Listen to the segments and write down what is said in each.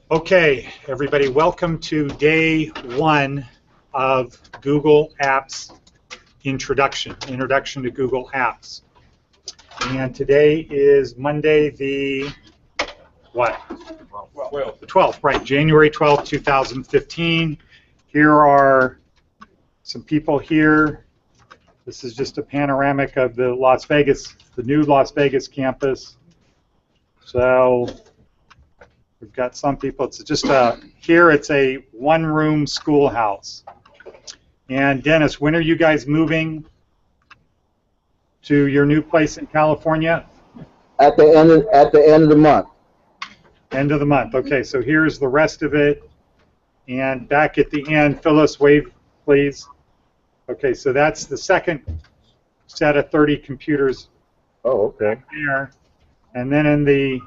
Okay, everybody, welcome to day one of Google Apps Introduction to Google Apps. And today is Monday the, what? 12th. The 12th, right, January 12th, 2015. Here are some people here. This is just a panoramic of the new Las Vegas campus. So we've got some people. It's just here it's a one-room schoolhouse. And Dennis, when are you guys moving to your new place in California? At the end of the month. End of the month. Okay, so here's the rest of it. And back at the end, Phyllis, wave, please. Okay, so that's the second set of 30 computers. Oh, okay. There. And then in the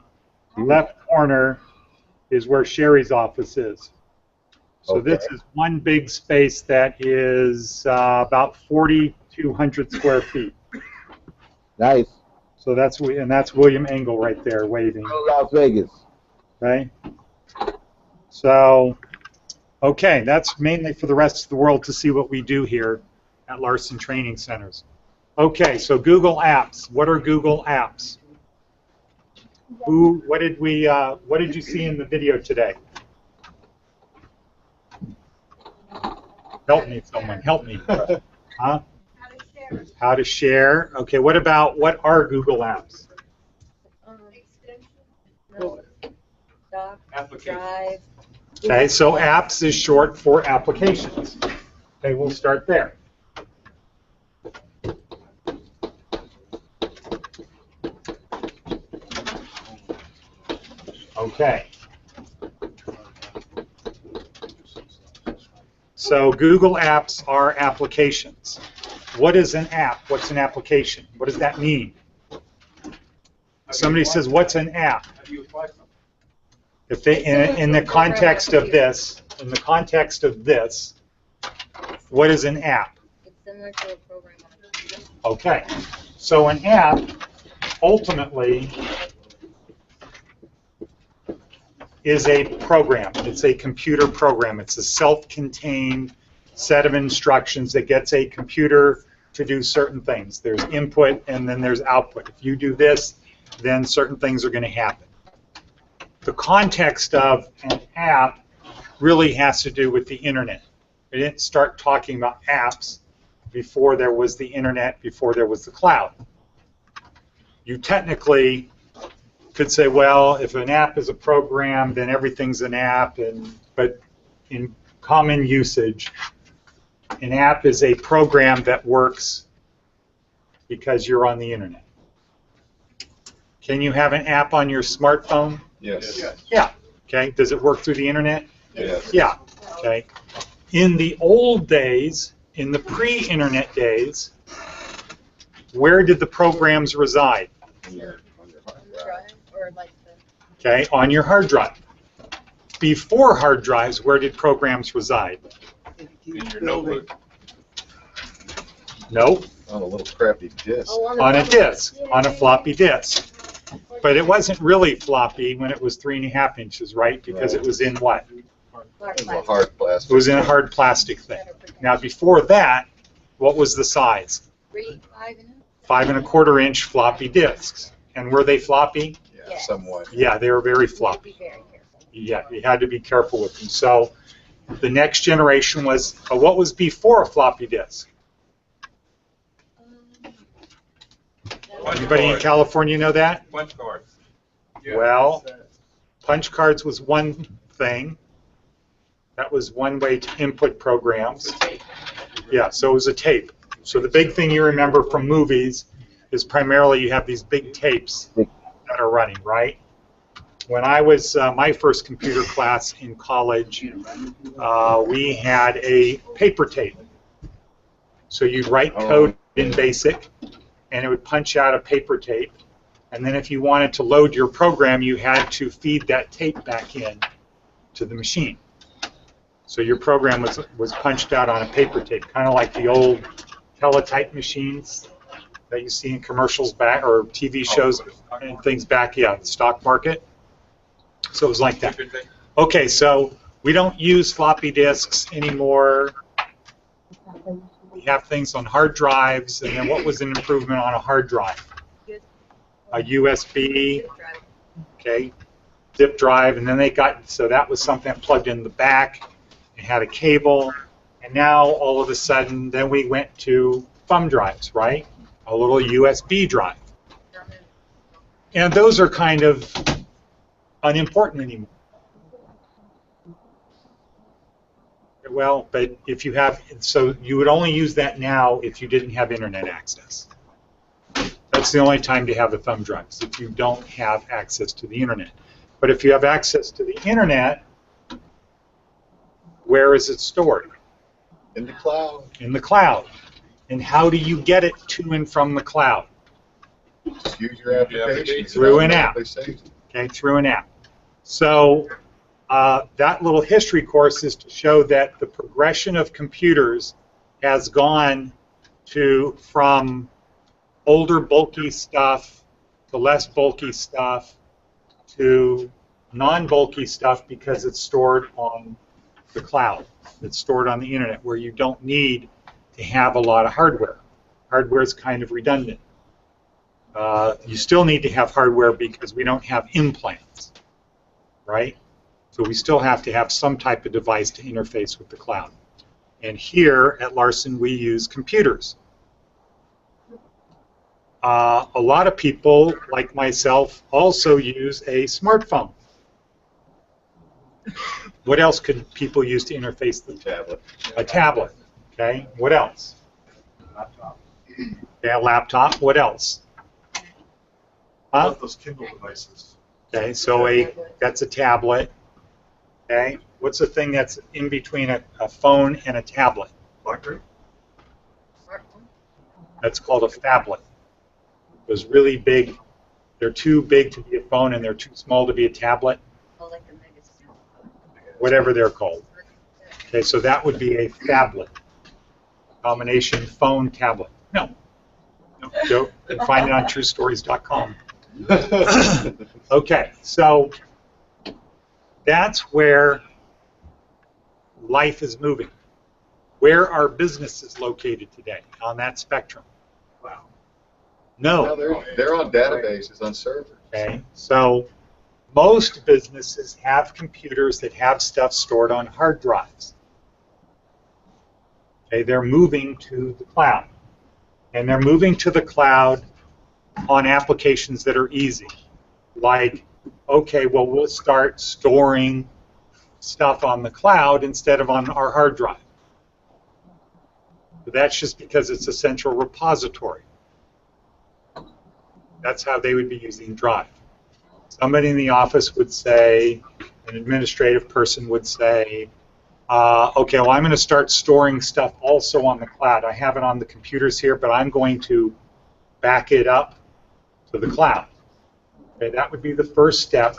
left corner is where Sherry's office is. So Okay. This is one big space that is about 4,200 square feet. Nice. So that's William Engel right there waving. Las Vegas. Okay. So, okay, that's mainly for the rest of the world to see what we do here at Larson Training Centers. Okay, so Google Apps. What are Google Apps? What did you see in the video today? Help me, someone. Help me. Huh? How to share. How to share. Okay, what are Google Apps? No. Doc, Drive. Okay, so apps is short for applications. Okay, we'll start there. Okay. So Google Apps are applications. What is an app? What's an application? What does that mean? Somebody says, what's an app? If they, in the context of this, what is an app? It's similar to a program on a computer. Okay, so an app ultimately is a program. It's a computer program. It's a self-contained set of instructions that gets a computer to do certain things. There's input and then there's output. If you do this, then certain things are going to happen. The context of an app really has to do with the internet. We didn't start talking about apps before there was the internet, before there was the cloud. You technically could say, well, if an app is a program, then everything's an app, but in common usage, an app is a program that works because you're on the internet. Can you have an app on your smartphone? Yes. Yeah. Okay. Does it work through the internet? Yes. Yeah. Okay. In the old days, in the pre-internet days, where did the programs reside? Drive or like the. Okay, on your hard drive. Before hard drives, where did programs reside? In your notebook. No, On a little crappy disc. Oh, on a disk, on a floppy disk. But it wasn't really floppy when it was 3.5 inches, right? Because it was in what? It was a hard plastic. It was in a hard plastic thing. Now, before that, what was the size? 3, 5, and 5.25 inch floppy disks. And were they floppy? Yeah, Yes. somewhat. Yeah, they were very floppy. Be very careful. Yeah, you had to be careful with them. So the next generation was, what was before a floppy disk? Anybody in California know that? Punch cards. Well, punch cards was one thing. That was one way to input programs. Yeah, so it was a tape. So the big thing you remember from movies is primarily you have these big tapes that are running, right? When I was my first computer class in college, we had a paper tape. So you'd write code in BASIC, and it would punch out a paper tape. And then if you wanted to load your program, you had to feed that tape back in to the machine. So your program was punched out on a paper tape, kind of like the old teletype machines that you see in commercials back or TV shows and things back, yeah, the stock market. So it was like that. Okay, so we don't use floppy disks anymore. We have things on hard drives, and then what was an improvement on a hard drive? A USB, okay, zip drive, and then they got, so that was something that plugged in the back. It had a cable, and now all of a sudden, then we went to thumb drives, right? A little USB drive. And those are kind of unimportant anymore. Well, but if you have, so you would only use that now if you didn't have internet access. That's the only time to have a thumb drive, is if you don't have access to the internet. But if you have access to the internet, where is it stored? In the cloud. In the cloud. And how do you get it to and from the cloud? Just use your application. Through an app. They saved it. Okay, through an app. So that little history course is to show that the progression of computers has gone from older bulky stuff to less bulky stuff to non-bulky stuff because it's stored on the cloud. It's stored on the internet where you don't need to have a lot of hardware. Hardware is kind of redundant. You still need to have hardware because we don't have implants, right? So we still have to have some type of device to interface with the cloud. And here at Larson, we use computers. A lot of people, like myself, also use a smartphone. What else could people use to interface the Tablet. A tablet. Okay. What else? Laptop. Yeah, a laptop. What else? Huh? Those Kindle devices. Okay, so that's a tablet. Okay. What's the thing that's in between a phone and a tablet? BlackBerry. Smartphone. That's called a phablet. Those really big, they're too big to be a phone and they're too small to be a tablet, Oh, like the mega cell. whatever they're called. Okay, so that would be a phablet. Combination phone tablet. No. Go and find it on truestories.com. Okay, so that's where life is moving. Where are businesses located today on that spectrum? Wow. No, No. they're on databases, on servers. Okay, so most businesses have computers that have stuff stored on hard drives. Okay, they're moving to the cloud. And they're moving to the cloud on applications that are easy. Like, okay, well, we'll start storing stuff on the cloud instead of on our hard drive. But that's just because it's a central repository. That's how they would be using Drive. Somebody in the office would say, an administrative person would say, okay, well, I'm going to start storing stuff also on the cloud. I have it on the computers here, but I'm going to back it up to the cloud. Okay, that would be the first step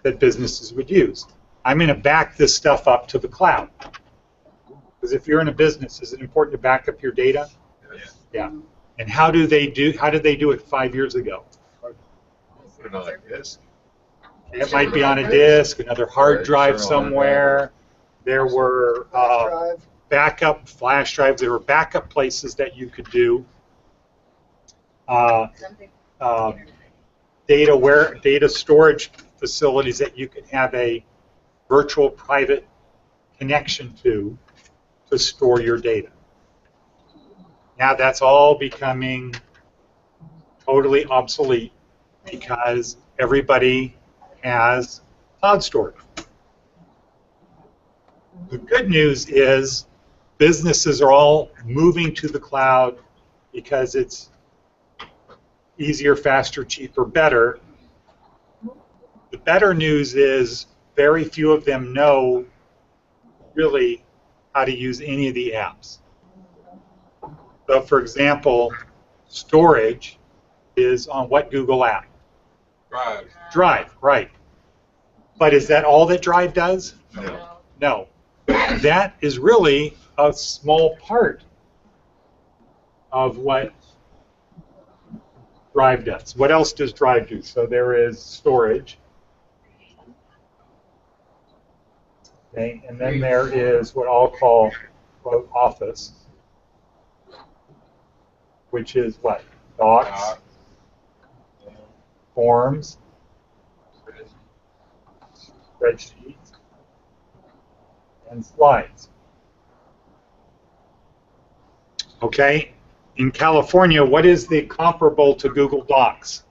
that businesses would use. I'm going to back this stuff up to the cloud. Because if you're in a business, is it important to back up your data? Yeah. And how did they do it 5 years ago? Put it on a disk. It might be on a disk, another hard drive somewhere. There were backup flash drives. There were backup places that you could do Something. data storage facilities that you could have a virtual private connection to store your data. Now that's all becoming totally obsolete because everybody has cloud storage. The good news is businesses are all moving to the cloud because it's easier, faster, cheaper, better. The better news is very few of them know really how to use any of the apps. So for example, storage is on what Google app? Drive. Drive, right. But is that all that Drive does? No. No. That is really a small part of what Drive does. What else does Drive do? So there is storage. Okay, and then there is what I'll call, quote, office, which is what? Docs, forms, spreadsheets, and slides. Okay, in California, what is the comparable to Google Docs?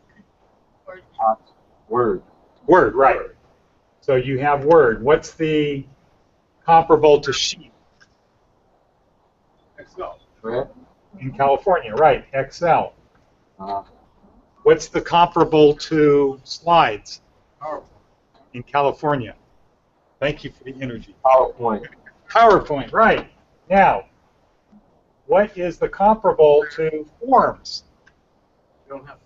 Word. Word, right. So you have Word. What's the comparable to Sheet Excel. Correct? in California? Right, Excel. Uh, What's the comparable to Slides Powerful. in California? Thank you for the energy. PowerPoint. PowerPoint, right. Now, what is the comparable to Forms? You don't have.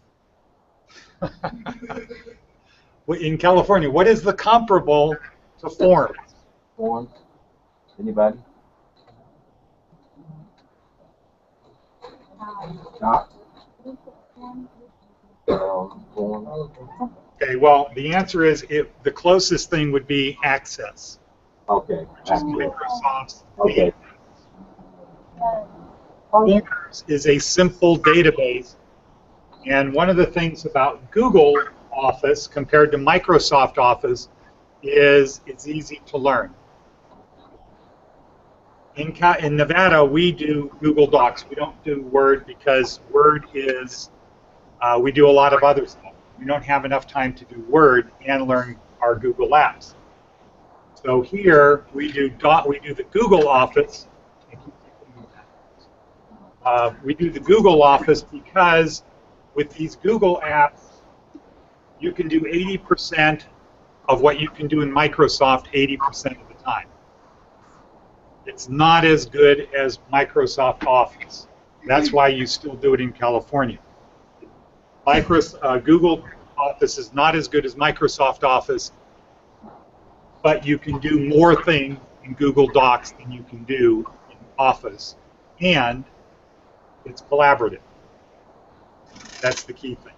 In California, what is the comparable to Forms? Forms. Anybody? Doc. Forms. Okay, well, the answer is the closest thing would be Access, Okay. which is Microsoft's Okay. Forms is a simple database, and one of the things about Google Office compared to Microsoft Office is it's easy to learn. In Nevada, we do Google Docs. We don't do Word because Word is, we do a lot of other stuff. We don't have enough time to do Word and learn our Google Apps. So here we do the Google Office. We do the Google Office because with these Google apps, you can do 80% of what you can do in Microsoft 80% of the time. It's not as good as Microsoft Office. That's why you still do it in California. Google Office is not as good as Microsoft Office, but you can do more things in Google Docs than you can do in Office, and it's collaborative. That's the key thing.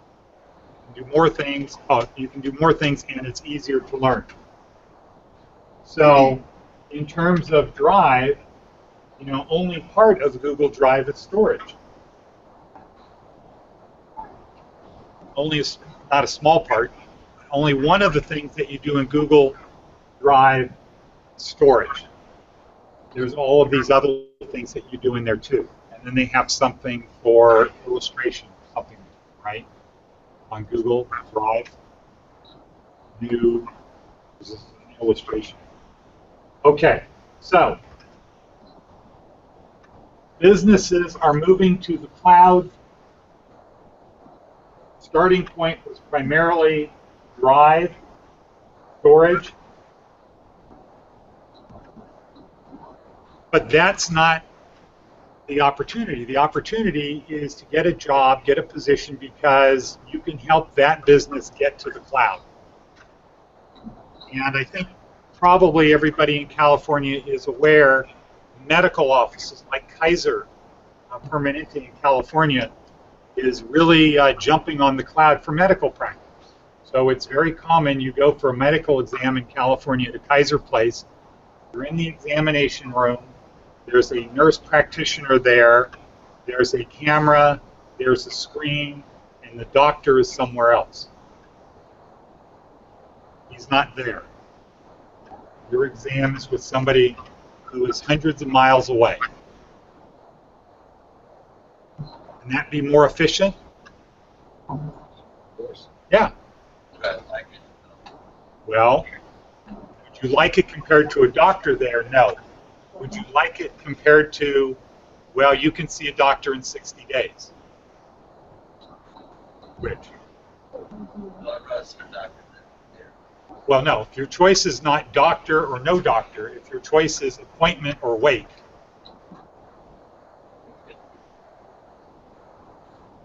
You can do more things. You can do more things, and it's easier to learn. So, in terms of Drive, only part of Google Drive is storage. Not a small part. Only one of the things that you do in Google Drive is storage. There's all of these other things that you do in there too. And then they have something for illustration, something, right? On Google Drive, new illustration. Okay, so businesses are moving to the cloud. Starting point was primarily Drive, storage, but that's not the opportunity. The opportunity is to get a job, get a position, because you can help that business get to the cloud. And I think probably everybody in California is aware medical offices like Kaiser Permanente in California is really jumping on the cloud for medical practice. So it's very common you go for a medical exam in California at a Kaiser place, you're in the examination room, there's a nurse practitioner there, there's a camera, there's a screen, and the doctor is somewhere else. He's not there. Your exam is with somebody who is hundreds of miles away. Can that be more efficient? Yeah. Well, would you like it compared to a doctor there? No. Would you like it compared to, well, you can see a doctor in 60 days? Which? Well, no. If your choice is not doctor or no doctor, if your choice is appointment or wait.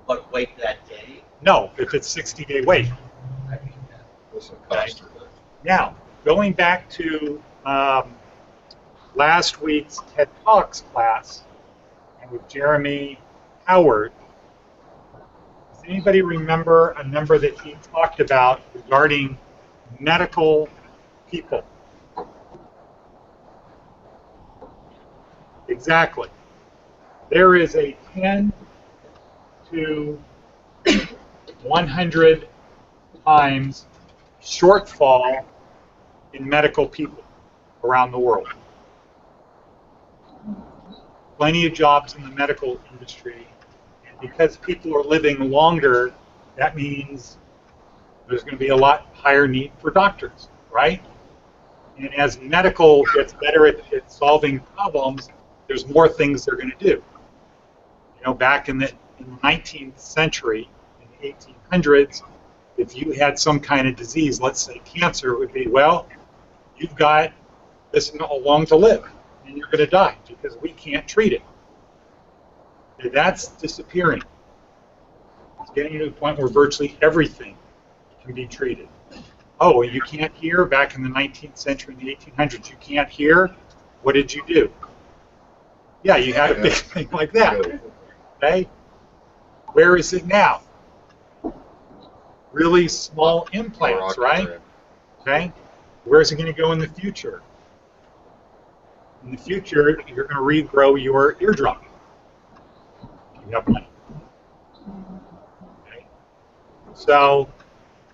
But wait that day? No, if it's 60-day wait. Okay. Now, going back to last week's TED Talks class and with Jeremy Howard, does anybody remember a number that he talked about regarding medical people? Exactly. There is a 10 to 100 times shortfall in medical people around the world. Plenty of jobs in the medical industry, and because people are living longer, that means there's going to be a lot higher need for doctors, right? And as medical gets better at solving problems, there's more things they're going to do. You know, back in the 19th century, in the 1800s, if you had some kind of disease, let's say cancer, it would be, well, you've got this long to live, and you're going to die because we can't treat it. And that's disappearing. It's getting to the point where virtually everything can be treated. Oh, you can't hear? Back in the 19th century, in the 1800s, you can't hear? What did you do? Yeah, you had a big thing like that. Okay? Where is it now? Really small implants, right? Okay? Where is it going to go in the future? In the future, you're going to regrow your eardrum. You have money. Okay? So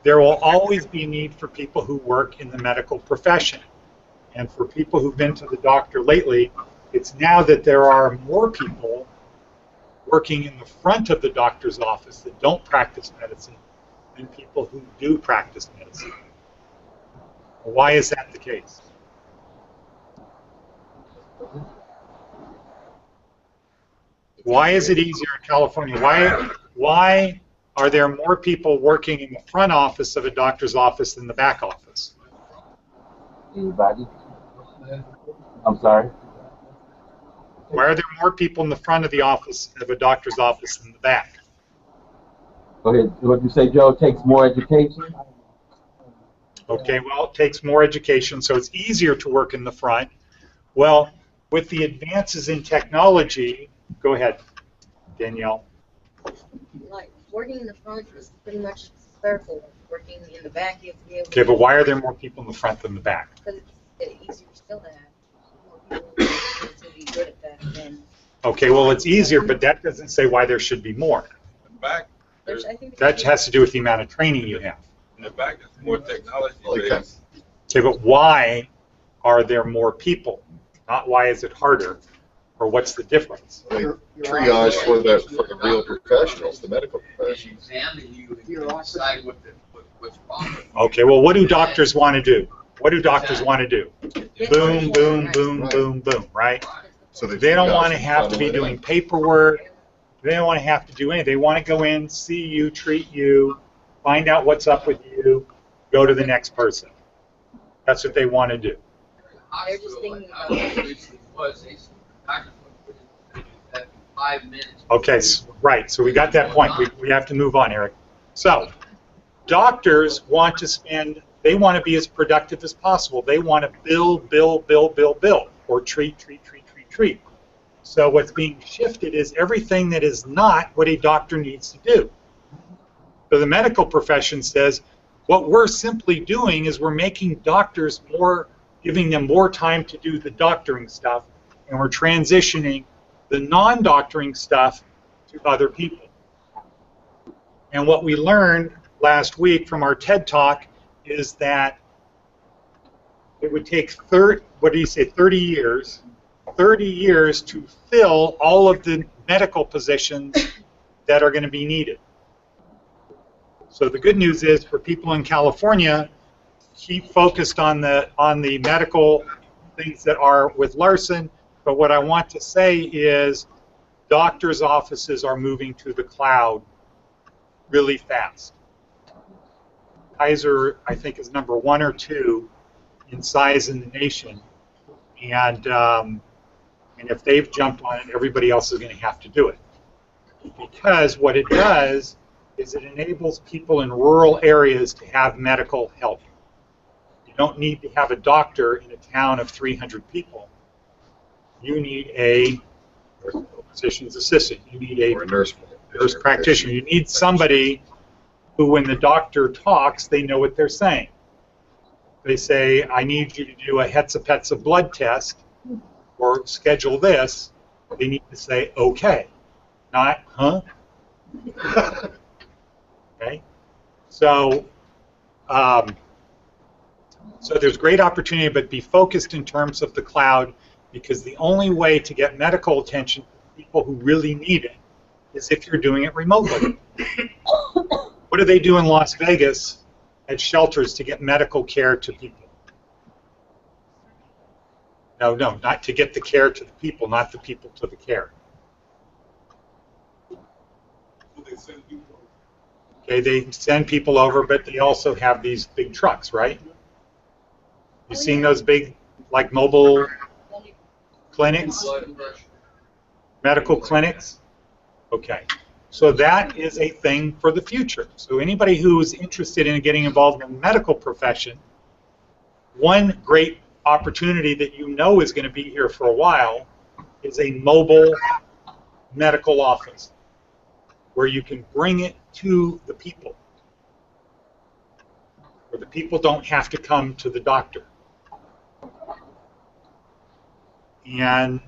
there will always be need for people who work in the medical profession. And for people who've been to the doctor lately, it's now that there are more people working in the front of the doctor's office that don't practice medicine than people who do practice medicine. Why is that the case? Why is it easier in California? Why are there more people working in the front office of a doctor's office than the back office? Anybody? I'm sorry? Why are there more people in the front of the office of a doctor's office than the back? Go ahead. What you say, Joe? It takes more education? Okay, well, it takes more education, so it's easier to work in the front. Well, with the advances in technology, go ahead, Danielle. Like, working in the front is pretty much circle. Working in the back, you have to be able Okay, but why are there more people in the front than the back? because it's easier still to have more people to be good at that. And Okay, well, it's easier, but that doesn't say why there should be more. In the back, there's, I think, That has to do with the amount of training you have. in the back, there's more technology Okay. based. Okay, but why are there more people? Not why is it harder, or what's the difference? They triage for the real professionals, the medical professionals. Examine you and decide what's wrong with you. Okay, well, what do doctors want to do? What do doctors want to do? Boom, boom, boom, Right. boom, boom, right? So that They you don't guys want to can have to funnel be it doing in. paperwork. They don't want to have to do anything. They want to go in, see you, treat you, find out what's up with you, go to the next person. That's what they want to do. They're just thinking about that 5 minutes. Okay, right, so we got that point. We have to move on, Eric. So, doctors want to spend, they want to be as productive as possible. They want to bill, or treat. So what's being shifted is everything that is not what a doctor needs to do. So the medical profession says, what we're simply doing is we're making doctors more, giving them more time to do the doctoring stuff, and we're transitioning the non-doctoring stuff to other people. And what we learned last week from our TED Talk is that it would take 30 years to fill all of the medical positions that are going to be needed. So the good news is for people in California, keep focused on the medical things that are with Larson. But what I want to say is doctors' offices are moving to the cloud really fast. Kaiser, I think, is number 1 or 2 in size in the nation. And if they've jumped on it, everybody else is going to have to do it. Because what it does is it enables people in rural areas to have medical help. You don't need to have a doctor in a town of 300 people. You need a physician's assistant. You need a Or a nurse practitioner. You need somebody who, when the doctor talks, they know what they're saying. They say, I need you to do a Hetza blood test. or schedule this, they need to say okay, not huh. Okay, so so there's great opportunity, but be focused in terms of the cloud, because the only way to get medical attention to people who really need it is if you're doing it remotely. What do they do in Las Vegas at shelters to get medical care to people? No, not to get the care to the people, not the people to the care. Okay, they send people over, but they also have these big trucks, right? You seen those big, like, mobile clinics? Blood pressure. Medical clinics? Okay. So that is a thing for the future. So anybody who is interested in getting involved in the medical profession, one great opportunity that you know is going to be here for a while is a mobile medical office where you can bring it to the people, where the people don't have to come to the doctor. And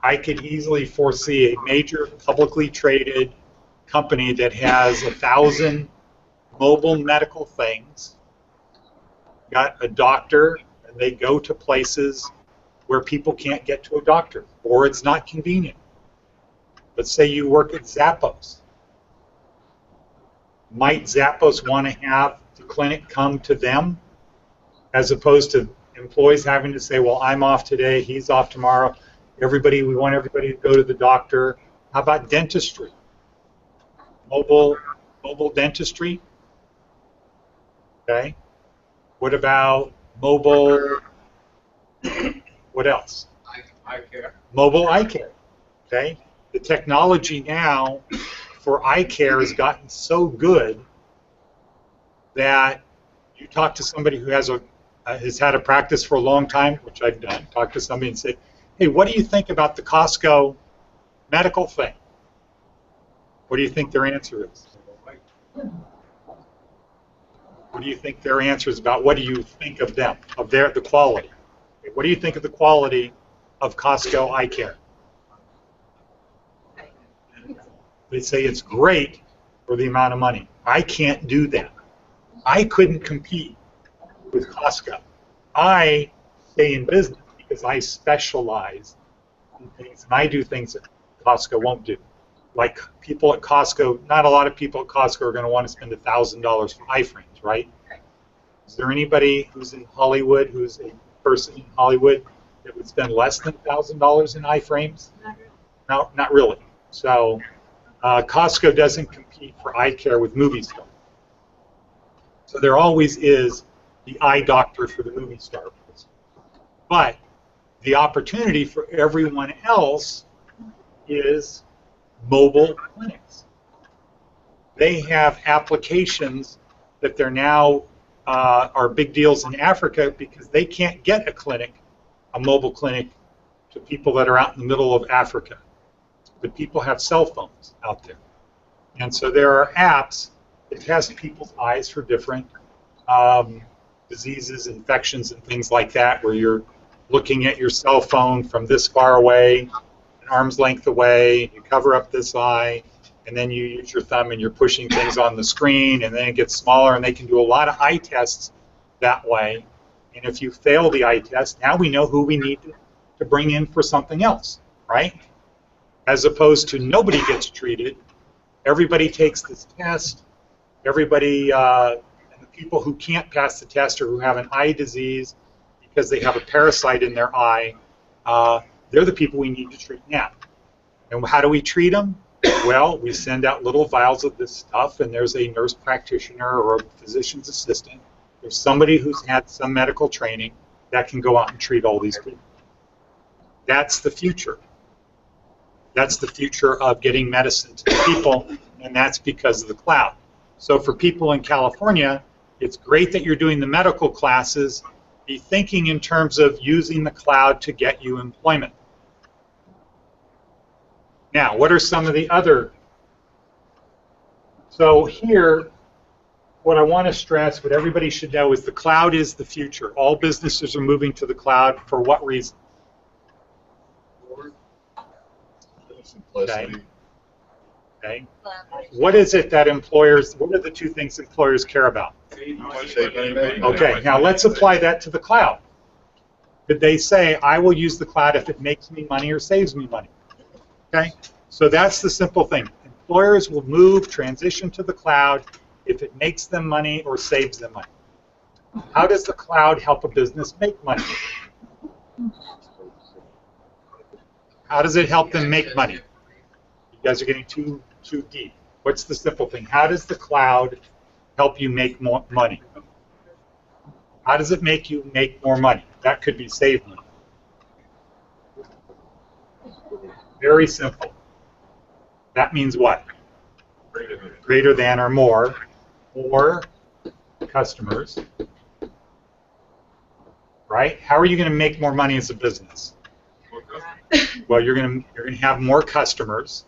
I could easily foresee a major publicly traded company that has 1,000 mobile medical things, got a doctor, and they go to places where people can't get to a doctor, or it's not convenient. Let's say you work at Zappos. Might Zappos want to have the clinic come to them, as opposed to employees having to say, well, I'm off today, he's off tomorrow. We want everybody to go to the doctor. How about dentistry? Mobile dentistry? Okay. What about mobile, what else? Eye care. Mobile eye care. Okay. The technology now for eye care has gotten so good that you talk to somebody who has had a practice for a long time, which I've done, talk to somebody and say, hey, what do you think about the Costco medical thing? What do you think their answer is? What do you think their answer is about? What do you think of them, of the quality? What do you think of the quality of Costco eye care? They say it's great for the amount of money. I can't do that. I couldn't compete with Costco. I stay in business because I specialize in things, and I do things that Costco won't do. Like people at Costco, not a lot of people at Costco are going to want to spend $1,000 for iframes, right? Is there anybody who's in Hollywood, who's a person in Hollywood, that would spend less than $1,000 in iframes? No, not really. So Costco doesn't compete for eye care with movie stars. So there always is the eye doctor for the movie star. But the opportunity for everyone else is mobile clinics. They have applications that they're now are big deals in Africa because they can't get a mobile clinic, to people that are out in the middle of Africa. But people have cell phones out there. And so there are apps that test people's eyes for different diseases, infections, and things like that, where you're looking at your cell phone from this far away, an arm's length away, you cover up this eye, and then you use your thumb and you're pushing things on the screen, and then it gets smaller, and they can do a lot of eye tests that way. And if you fail the eye test, now we know who we need to bring in for something else, right? As opposed to nobody gets treated, everybody takes this test, everybody, and the people who can't pass the test or who have an eye disease because they have a parasite in their eye, they're the people we need to treat now. And how do we treat them? Well, we send out little vials of this stuff, and there's a nurse practitioner or a physician's assistant. There's somebody who's had some medical training that can go out and treat all these people. That's the future. That's the future of getting medicine to the people, and that's because of the cloud. So for people in California, it's great that you're doing the medical classes. Be thinking in terms of using the cloud to get you employment. Now, what are some of the other? So here, what I want to stress, what everybody should know, is the cloud is the future. All businesses are moving to the cloud. For what reason? Simplicity. Okay. What is it that employers? What are the two things employers care about? Save money, make money. Okay. Now let's apply that to the cloud. Did they say I will use the cloud if it makes me money or saves me money? Okay. So that's the simple thing. Employers will transition to the cloud if it makes them money or saves them money. How does the cloud help a business make money? How does it help them make money? You guys are getting too deep. What's the simple thing? How does the cloud help you make more money? How does it make you make more money? That could be save money. Very simple. That means what? Greater than or more customers. Right? How are you going to make more money as a business? Well, you're going to have more customers.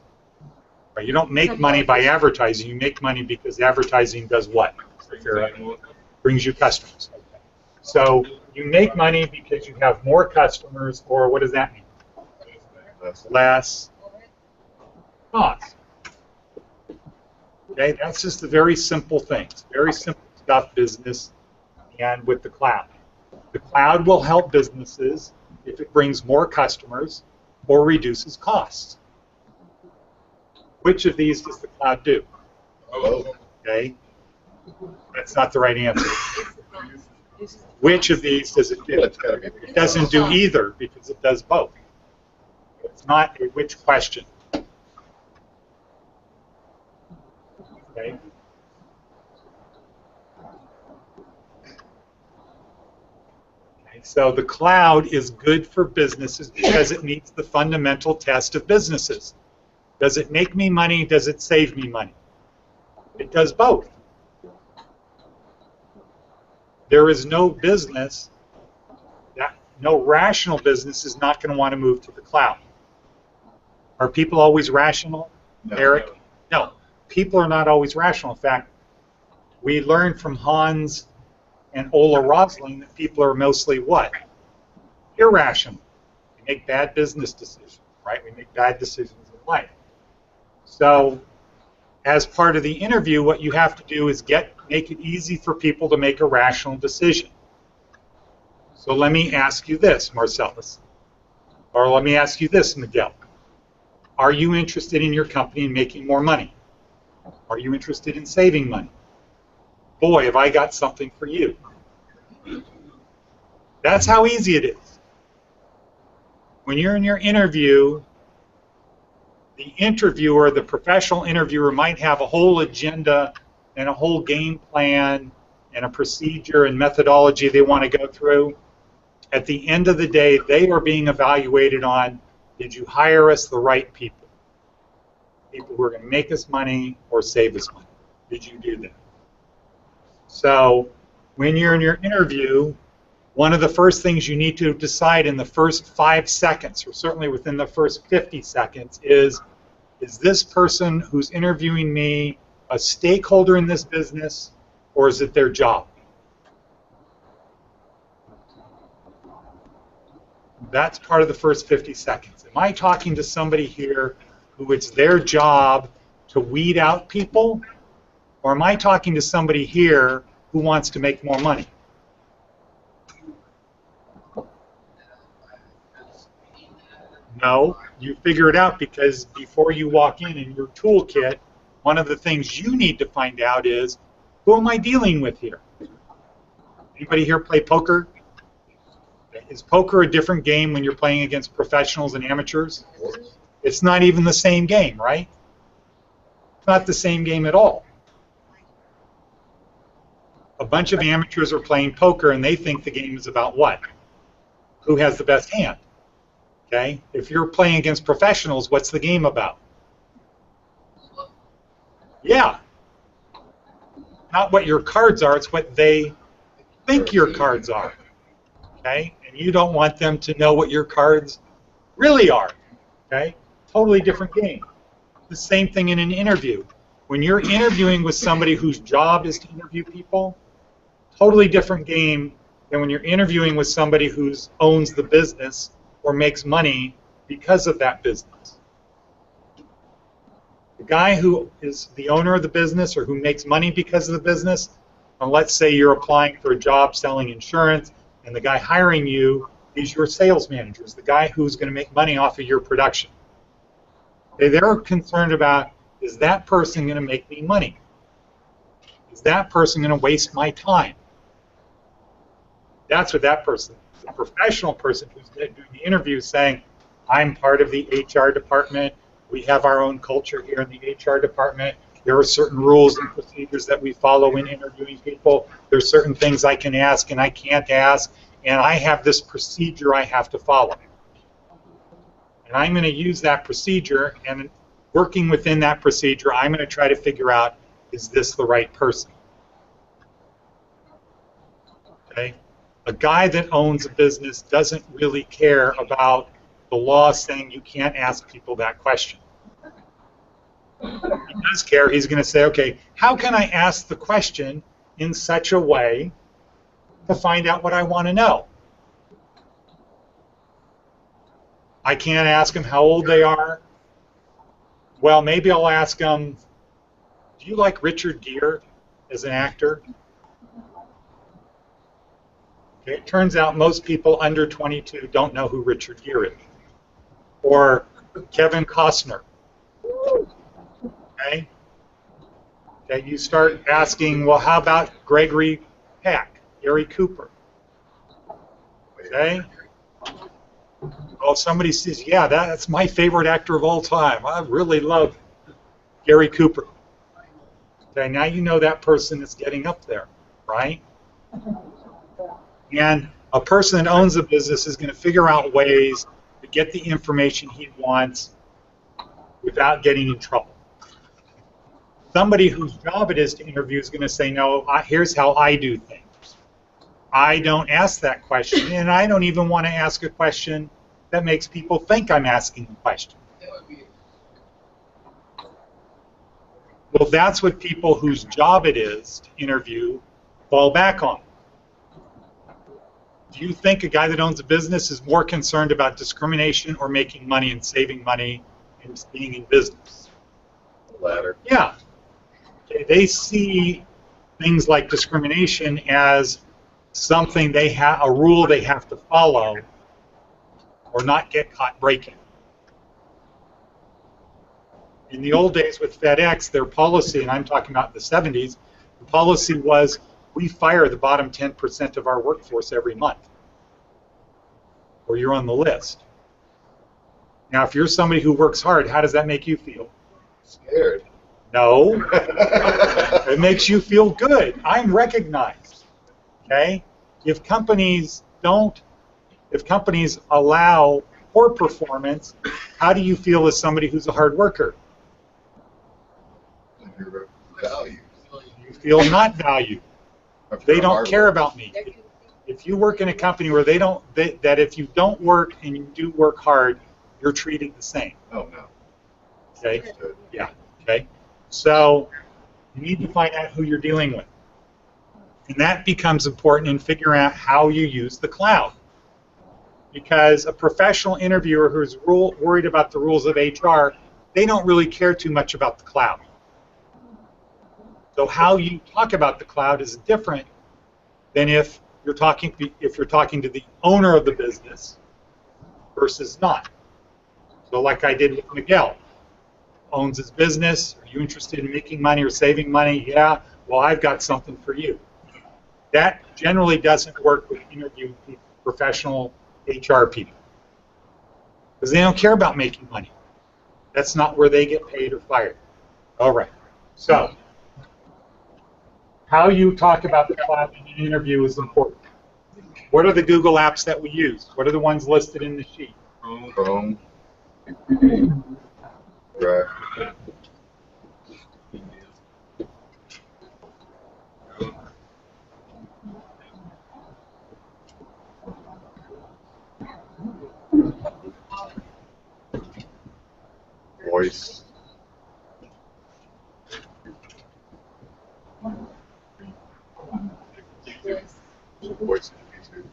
Right? You don't make money by advertising. You make money because advertising does what? Brings you customers. Okay. So you make money because you have more customers, or what does that mean? Less cost. Okay, that's just a very simple things. Very simple stuff, business, and with the cloud. The cloud will help businesses if it brings more customers or reduces costs. Which of these does the cloud do? Okay, that's not the right answer. Which of these does it do? It doesn't do either because it does both. It's not a which question. Okay. So the cloud is good for businesses because it meets the fundamental test of businesses. Does it make me money? Does it save me money? It does both. There is no business, no rational business is not going to want to move to the cloud. Are people always rational, Eric? No. People are not always rational. In fact, we learned from Hans and Ola Rosling that people are mostly what? Irrational. We make bad business decisions, right? We make bad decisions in life. So as part of the interview, what you have to do is make it easy for people to make a rational decision. So let me ask you this, Marcellus. Or let me ask you this, Miguel. Are you interested in your company in making more money? Are you interested in saving money? Boy, have I got something for you. That's how easy it is. When you're in your interview, the interviewer, the professional interviewer, might have a whole agenda and a whole game plan and a procedure and methodology they want to go through. At the end of the day, they are being evaluated on, did you hire us the right people? People who are going to make us money or save us money. Did you do that? So when you're in your interview, one of the first things you need to decide in the first 5 seconds, or certainly within the first 50 seconds, is this person who's interviewing me a stakeholder in this business, or is it their job? That's part of the first 50 seconds. Am I talking to somebody here who it's their job to weed out people, or am I talking to somebody here who wants to make more money? No, you figure it out, because before you walk in your toolkit, one of the things you need to find out is, who am I dealing with here? Anybody here play poker? Is poker a different game when you're playing against professionals and amateurs? It's not even the same game, right? It's not the same game at all. A bunch of amateurs are playing poker and they think the game is about what? Who has the best hand? Okay? If you're playing against professionals, what's the game about? Yeah. Not what your cards are, it's what they think your cards are. Okay? And you don't want them to know what your cards really are. Okay? Totally different game. The same thing in an interview. When you're interviewing with somebody whose job is to interview people, totally different game than when you're interviewing with somebody who owns the business or makes money because of that business. The guy who is the owner of the business or who makes money because of the business, and let's say you're applying for a job selling insurance, and the guy hiring you is your sales manager, is the guy who's going to make money off of your production. They're concerned about, is that person going to make me money? Is that person going to waste my time? That's what that person is. The professional person who's doing the interview is saying, I'm part of the HR department. We have our own culture here in the HR department. There are certain rules and procedures that we follow in interviewing people. There's certain things I can ask and I can't ask, and I have this procedure I have to follow. And I'm going to use that procedure, and working within that procedure, I'm going to try to figure out, is this the right person? Okay? A guy that owns a business doesn't really care about the law saying you can't ask people that question. He does care. He's going to say, okay, how can I ask the question in such a way to find out what I want to know? I can't ask them how old they are. Well, maybe I'll ask them, do you like Richard Gere as an actor? Okay, it turns out most people under 22 don't know who Richard Gere is. Or Kevin Costner. Okay? Okay, you start asking, well, how about Gregory Peck, Gary Cooper? Okay? Well, if somebody says, yeah, that's my favorite actor of all time. I really love Gary Cooper. Okay, now you know that person is getting up there, right? And a person that owns a business is going to figure out ways to get the information he wants without getting in trouble. Somebody whose job it is to interview is going to say, no, here's how I do things. I don't ask that question, and I don't even want to ask a question that makes people think I'm asking a question. Well, that's what people whose job it is to interview fall back on. Do you think a guy that owns a business is more concerned about discrimination or making money and saving money and being in business? The latter. Yeah. Okay, they see things like discrimination as something they have, a rule they have to follow or not get caught breaking. In the old days with FedEx, their policy, and I'm talking about the 70s, the policy was we fire the bottom 10% of our workforce every month, or you're on the list. Now, if you're somebody who works hard, how does that make you feel? Scared. No. It makes you feel good. I'm recognized. Okay? If companies allow poor performance, how do you feel as somebody who's a hard worker? Your value. You feel not valued. They don't care about me. If you work in a company where that if you don't work and you do work hard, you're treated the same. Oh, no. Okay? Yeah. Okay? So you need to find out who you're dealing with. And that becomes important in figuring out how you use the cloud. Because a professional interviewer who's worried about the rules of HR, they don't really care too much about the cloud. So how you talk about the cloud is different than if you're talking to the owner of the business versus not. So like I did with Miguel. Owns his business. Are you interested in making money or saving money? Yeah. Well, I've got something for you. That generally doesn't work with interviewing people, professional HR people, because they don't care about making money. That's not where they get paid or fired. All right. So how you talk about the cloud in an interview is important. What are the Google apps that we use? What are the ones listed in the sheet? Chrome. Right. Voice. Voice YouTube.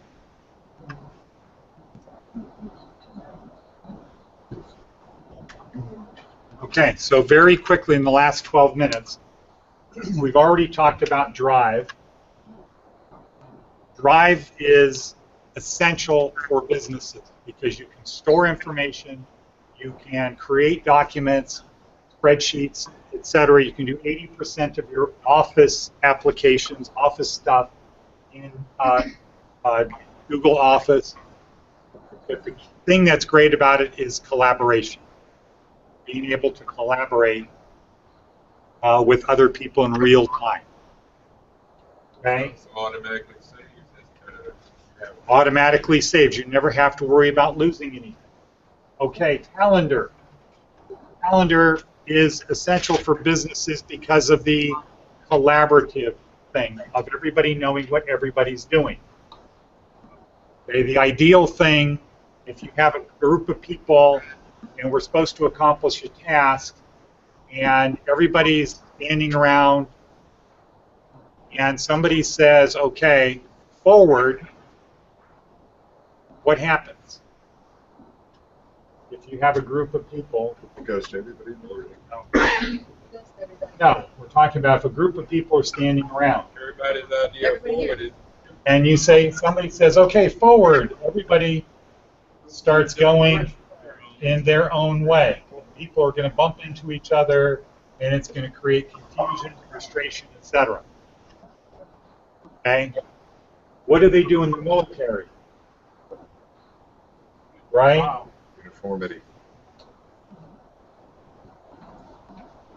Okay, so very quickly in the last 12 minutes, we've already talked about Drive. Drive is essential for businesses because you can store information, you can create documents, spreadsheets, etc. You can do 80% of your Office applications, Office stuff in Google Office. But the thing that's great about it is collaboration. Being able to collaborate with other people in real time. Okay? So automatically saves instead of having- Automatically saves. You never have to worry about losing anything. Okay, calendar. Calendar is essential for businesses because of the collaborative thing of everybody knowing what everybody's doing. Okay, the ideal thing, if you have a group of people and we're supposed to accomplish a task and everybody's standing around and somebody says, okay, forward, what happens? If you have a group of people, It goes to everybody. no, we're talking about if a group of people are standing around Everybody's idea forward is and you say, somebody says, okay, forward, everybody starts going in their own way. People are going to bump into each other and it's going to create confusion, frustration, etc. Okay? What do they do in the military? Right? Uniformity.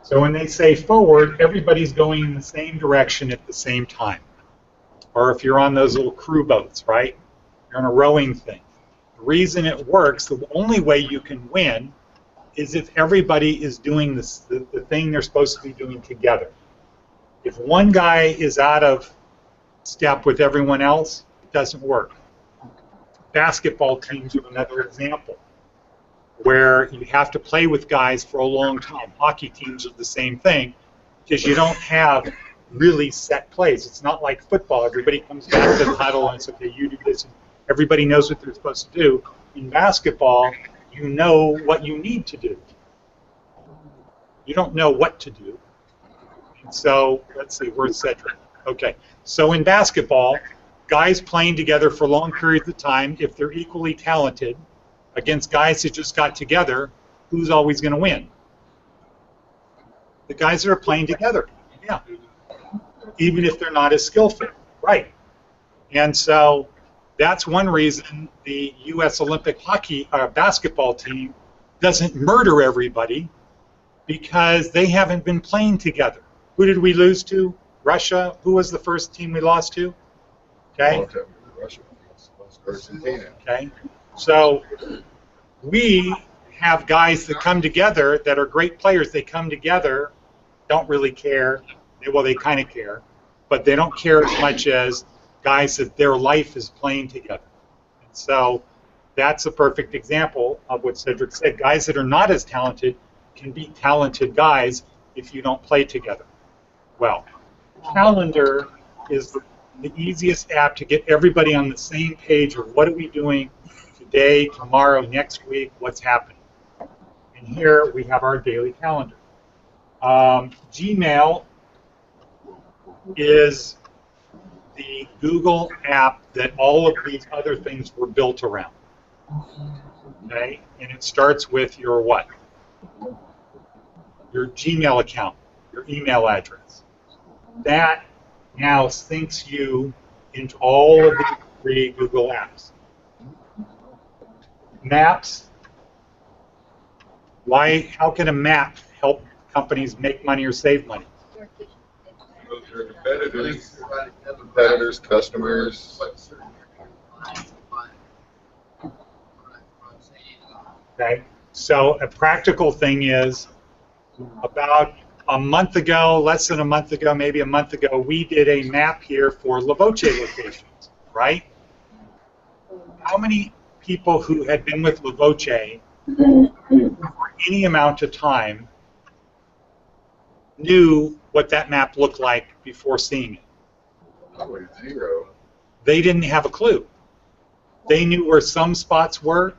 So when they say forward, everybody's going in the same direction at the same time. Or if you're on those little crew boats, right? You're on a rowing thing. The reason it works, the only way you can win is if everybody is doing this, the thing they're supposed to be doing together. If one guy is out of step with everyone else, it doesn't work. Basketball teams are another example where you have to play with guys for a long time. Hockey teams are the same thing because you don't have really set plays. It's not like football. Everybody comes back to the huddle and it's okay, you do this. And everybody knows what they're supposed to do. In basketball, you know what you need to do. You don't know what to do. And so, let's see, where's Cedric? Okay, so in basketball, guys playing together for long periods of time, if they're equally talented, against guys that just got together, who's always going to win? The guys that are playing together, yeah. Even if they're not as skillful, right. And so that's one reason the U.S. Olympic basketball team doesn't murder everybody because they haven't been playing together. Who did we lose to? Russia. Who was the first team we lost to? Okay. Russia. Argentina. Okay. So we have guys that come together that are great players. They come together, don't really care. Well, they kind of care, but they don't care as much as guys that their life is playing together. And so that's a perfect example of what Cedric said. Guys that are not as talented can be talented guys if you don't play together. Well, Calendar is the easiest app to get everybody on the same page of what are we doing today, tomorrow, next week, what's happening. And here we have our daily calendar. Gmail is the Google app that all of these other things were built around. Okay? And it starts with your what? Your Gmail account, your email address. That now syncs you into all of the three Google apps. Maps. How can a map help companies make money or save money? those are competitors. Competitors, customers. Okay, so a practical thing is about a month ago, less than a month ago, maybe a month ago, we did a map here for La Voce locations, right? How many people who had been with La Voce for any amount of time knew what that map looked like before seeing it? Probably zero. They didn't have a clue. They knew where some spots were,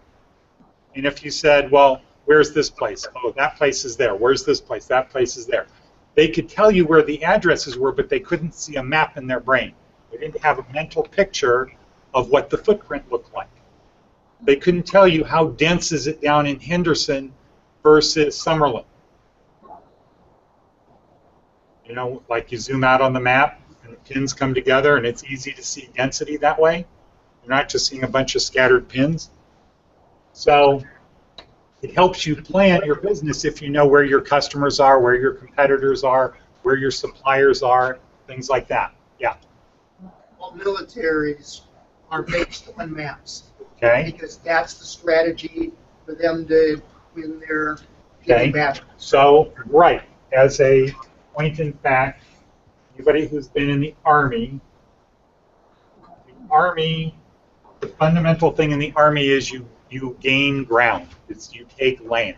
and if you said, well, Where's this place? Oh, that place is there. Where's this place? That place is there. They could tell you where the addresses were, but they couldn't see a map in their brain. They didn't have a mental picture of what the footprint looked like. They couldn't tell you how dense is it down in Henderson versus Summerlin. You know, like you zoom out on the map and the pins come together and it's easy to see density that way. You're not just seeing a bunch of scattered pins. So it helps you plan your business if you know where your customers are, where your competitors are, where your suppliers are, things like that. Yeah. Well, militaries are based on maps. Okay. Because that's the strategy for them to win their Okay. battle. So, right, as a point in fact, anybody who's been in the Army, the fundamental thing in the Army is you gain ground. It's you take land.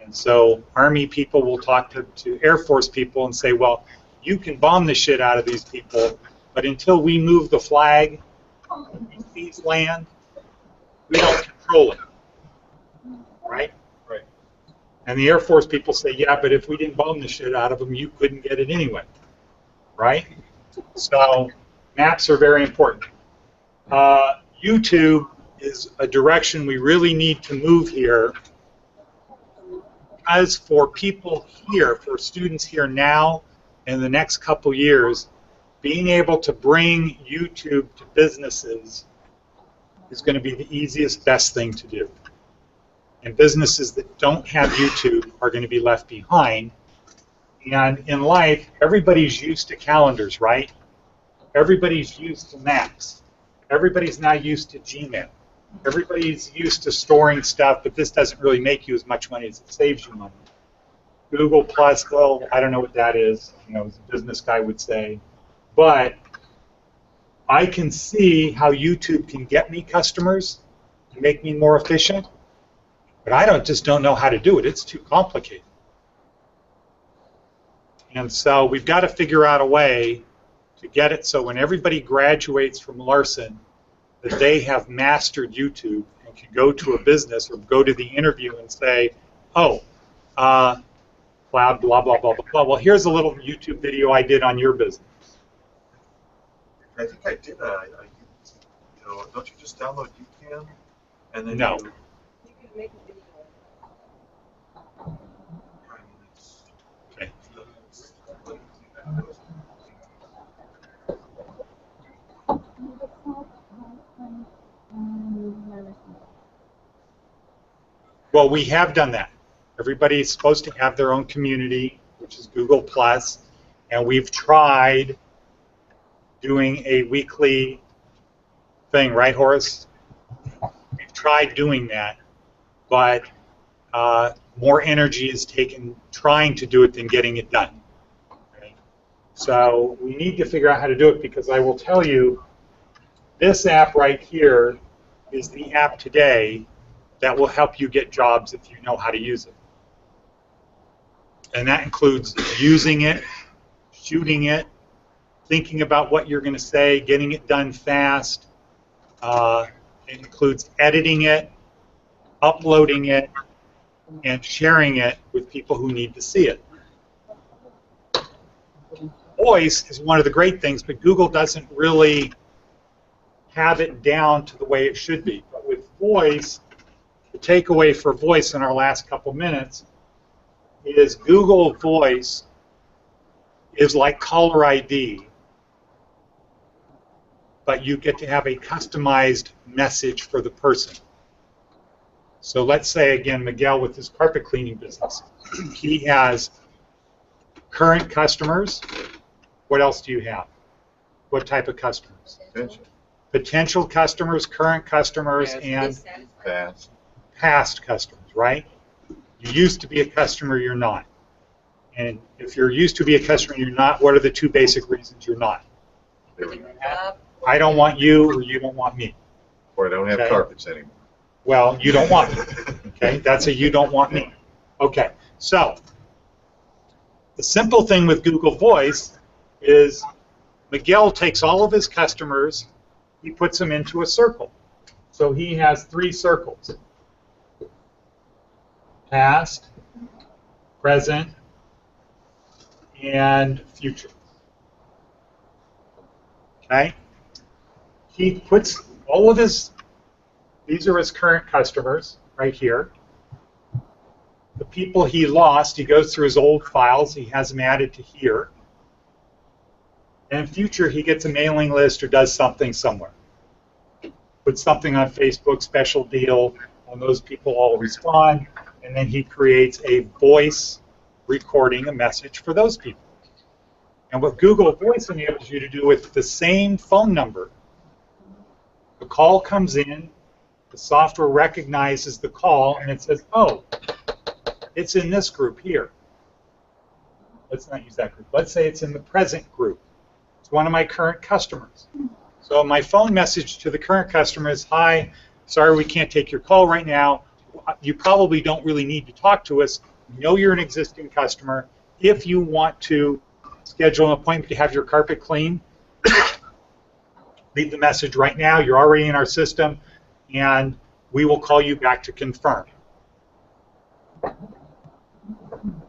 And so Army people will talk to Air Force people and say, well, you can bomb the shit out of these people, but until we move the flag, we seize land, we don't control it. Right? Right. And the Air Force people say, yeah, but if we didn't bomb the shit out of them, you couldn't get it anyway. Right? So maps are very important. YouTube is a direction we really need to move here, because for people here, for students here now and the next couple years, being able to bring YouTube to businesses is going to be the easiest, best thing to do. And businesses that don't have YouTube are going to be left behind. And in life, everybody's used to calendars, right? Everybody's used to maps. Everybody's not used to Gmail. Everybody's used to storing stuff, but this doesn't really make you as much money as it saves you money. Google Plus, well, I don't know what that is, you know, as a business guy would say. But I can see how YouTube can get me customers and make me more efficient, but I just don't know how to do it. It's too complicated. And so we've got to figure out a way to get it so when everybody graduates from Larson, that they have mastered YouTube and can go to a business or go to the interview and say, oh, cloud, blah, blah, blah, blah, blah. Well, here's a little YouTube video I did on your business. I think I did that. You know, don't you just download UCAN and then No. You can make a video. Okay. Well, we have done that. Everybody's supposed to have their own community, which is Google Plus, and we've tried doing a weekly thing, right, Horace? We've tried doing that, but more energy is taken trying to do it than getting it done. Okay? So we need to figure out how to do it, because I will tell you, this app right here is the app today that will help you get jobs if you know how to use it. And that includes using it, shooting it, thinking about what you're going to say, getting it done fast. It includes editing it, uploading it, and sharing it with people who need to see it. Voice is one of the great things, but Google doesn't really have it down to the way it should be. But with voice, the takeaway for voice in our last couple minutes is Google Voice is like caller ID, but you get to have a customized message for the person. So let's say, again, Miguel with his carpet cleaning business. He has current customers. What else do you have? What type of customers? Potential customers, current customers, and Fast. past customers, right? You used to be a customer, you're not. And if you're used to be a customer and you're not, what are the two basic reasons you're not? I don't want you, or you don't want me. Or I don't have Okay. carpets anymore. Well, you don't want me. Okay, that's a you don't want me. Okay, so the simple thing with Google Voice is Miguel takes all of his customers, he puts them into a circle. So he has 3 circles. past, present, and future. Okay? He puts all of his, these are his current customers right here. The people he lost, he goes through his old files, he has them added to here. And in future, he gets a mailing list or does something somewhere. Puts something on Facebook, special deal, and those people all respond, and then he creates a voice recording, a message for those people. And what Google Voice enables you to do with the same phone number, the call comes in, the software recognizes the call, and it says, oh, it's in this group here. Let's not use that group. Let's say it's in the present group. It's one of my current customers. So my phone message to the current customer is, hi, sorry we can't take your call right now. You probably don't really need to talk to us. We know you're an existing customer. If you want to schedule an appointment to have your carpet cleaned, leave the message right now. You're already in our system, and we will call you back to confirm.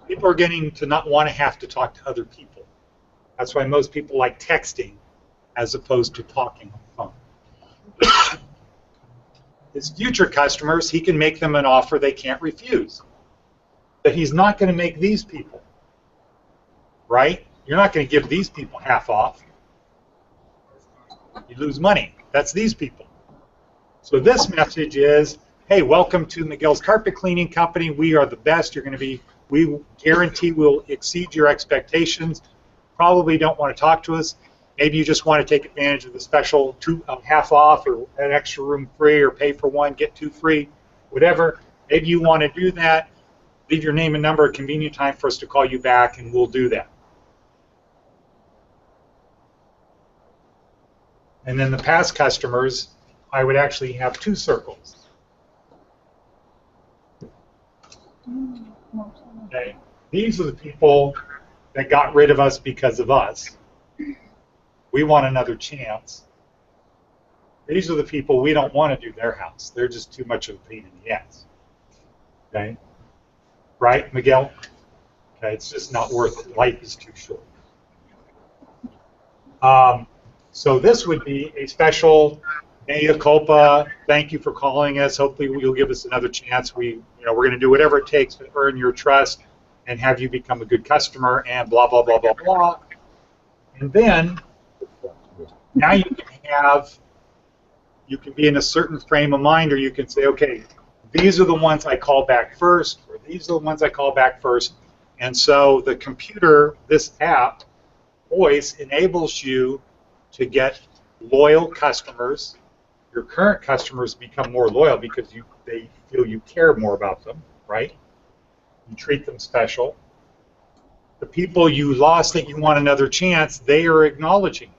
People are getting to not want to have to talk to other people. That's why most people like texting as opposed to talking on the phone. His future customers, he can make them an offer they can't refuse. But he's not going to make these people, right? You're not going to give these people half off. You lose money. That's these people. So this message is, hey, welcome to Miguel's Carpet Cleaning Company. We are the best. You're going to be, we guarantee we'll exceed your expectations. Probably don't want to talk to us. Maybe you just want to take advantage of the special half off or an extra room free or pay for one, get two free, whatever. Maybe you want to do that. Leave your name and number at a convenient time for us to call you back, and we'll do that. And then the past customers, I would actually have two circles. Okay. These are the people that got rid of us because of us. We want another chance. These are the people we don't want to do their house. They're just too much of a pain in the ass. Okay? Right, Miguel? Okay, it's just not worth it. Life is too short. So this would be a special mea culpa. Thank you for calling us. Hopefully you'll give us another chance. We're going to do whatever it takes to earn your trust and have you become a good customer and blah, blah, blah, blah, blah. And then now you can be in a certain frame of mind, or you can say, okay, these are the ones I call back first, or these are the ones I call back first. And so the computer, this app, Voice, enables you to get loyal customers. Your current customers become more loyal because they feel you care more about them, right? You treat them special. The people you lost that you want another chance, they are acknowledging.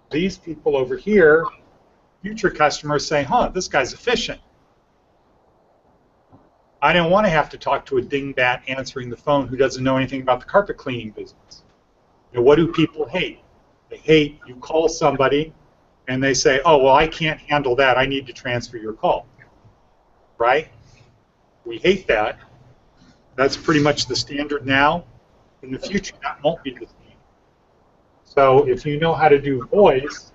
These people over here, future customers, say, huh, this guy's efficient. I don't want to have to talk to a dingbat answering the phone who doesn't know anything about the carpet cleaning business. What do people hate? They hate you call somebody and they say, oh, well, I can't handle that. I need to transfer your call. Right? We hate that. That's pretty much the standard now. In the future, that won't be the standard. So if you know how to do voice,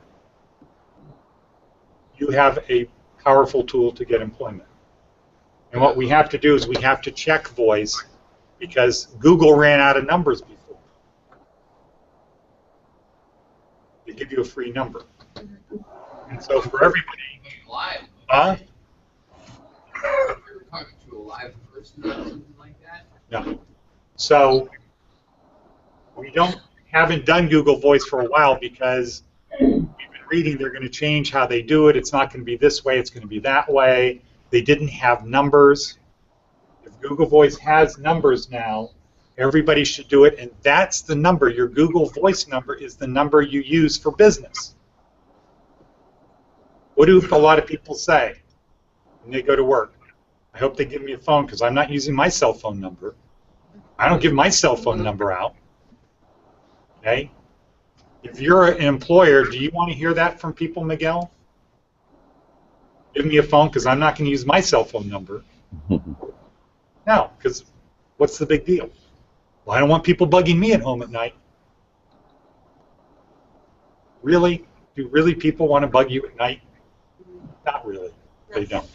you have a powerful tool to get employment. And what we have to do is we have to check voice because Google ran out of numbers before. They give you a free number. And so for everybody, Live. huh? You're talking to a live person or something like that? No. So we haven't done Google Voice for a while because we've been reading they're going to change how they do it. It's not going to be this way. It's going to be that way. They didn't have numbers. If Google Voice has numbers now, everybody should do it, and that's the number. Your Google Voice number is the number you use for business. What do a lot of people say when they go to work? I hope they give me a phone because I'm not using my cell phone number. I don't give my cell phone number out. Okay? If you're an employer, do you want to hear that from people, Miguel? Give me a phone because I'm not going to use my cell phone number. No, because what's the big deal? Well, I don't want people bugging me at home at night. Really? Do really people want to bug you at night? Not really. They don't.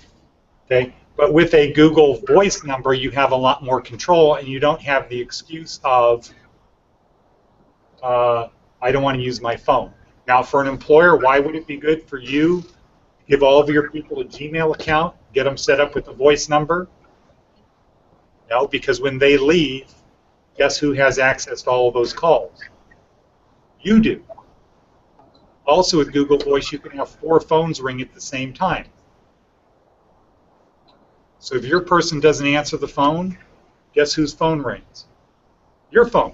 Okay? But with a Google Voice number, you have a lot more control, and you don't have the excuse of, I don't want to use my phone. Now, for an employer, why would it be good for you to give all of your people a Gmail account, get them set up with a voice number? No, because when they leave, guess who has access to all of those calls? You do. Also with Google Voice, you can have 4 phones ring at the same time. So if your person doesn't answer the phone, guess whose phone rings? Your phone.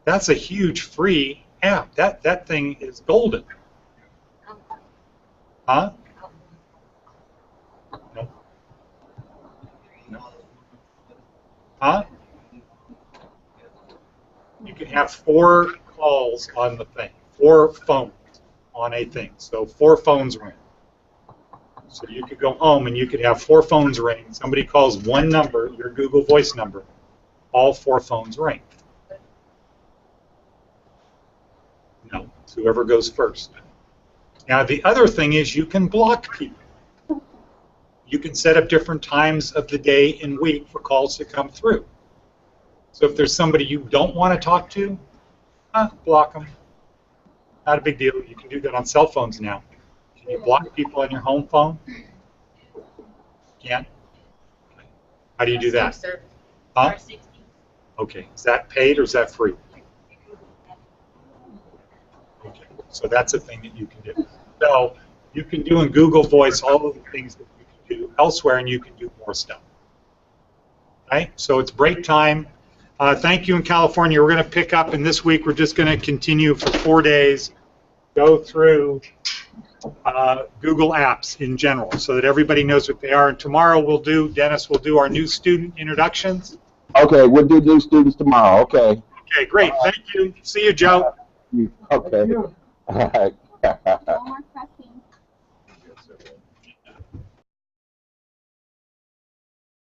That's a huge free app. That thing is golden. Huh? No. No. Huh? You can have 4 calls on the thing, 4 phones on a thing. So 4 phones ring. So you could go home and you could have 4 phones ring. Somebody calls one number, your Google Voice number. All 4 phones ring. No, it's whoever goes first. Now the other thing is you can block people. You can set up different times of the day and week for calls to come through. So if there's somebody you don't want to talk to, block them. Not a big deal. You can do that on cell phones now. Can you block people on your home phone? Can't? How do you do that? Huh? Okay. Is that paid or is that free? Okay. So that's a thing that you can do. So you can do in Google Voice all of the things that you can do elsewhere, and you can do more stuff. Right? So it's break time. Thank you in California. We're going to pick up, and this week we're just going to continue for 4 days, go through Google Apps in general so that everybody knows what they are. And tomorrow Dennis will do our new student introductions. Okay, we'll do new students tomorrow. Okay. Okay, great. Thank you. See you, Joe. Okay. All right. One more question.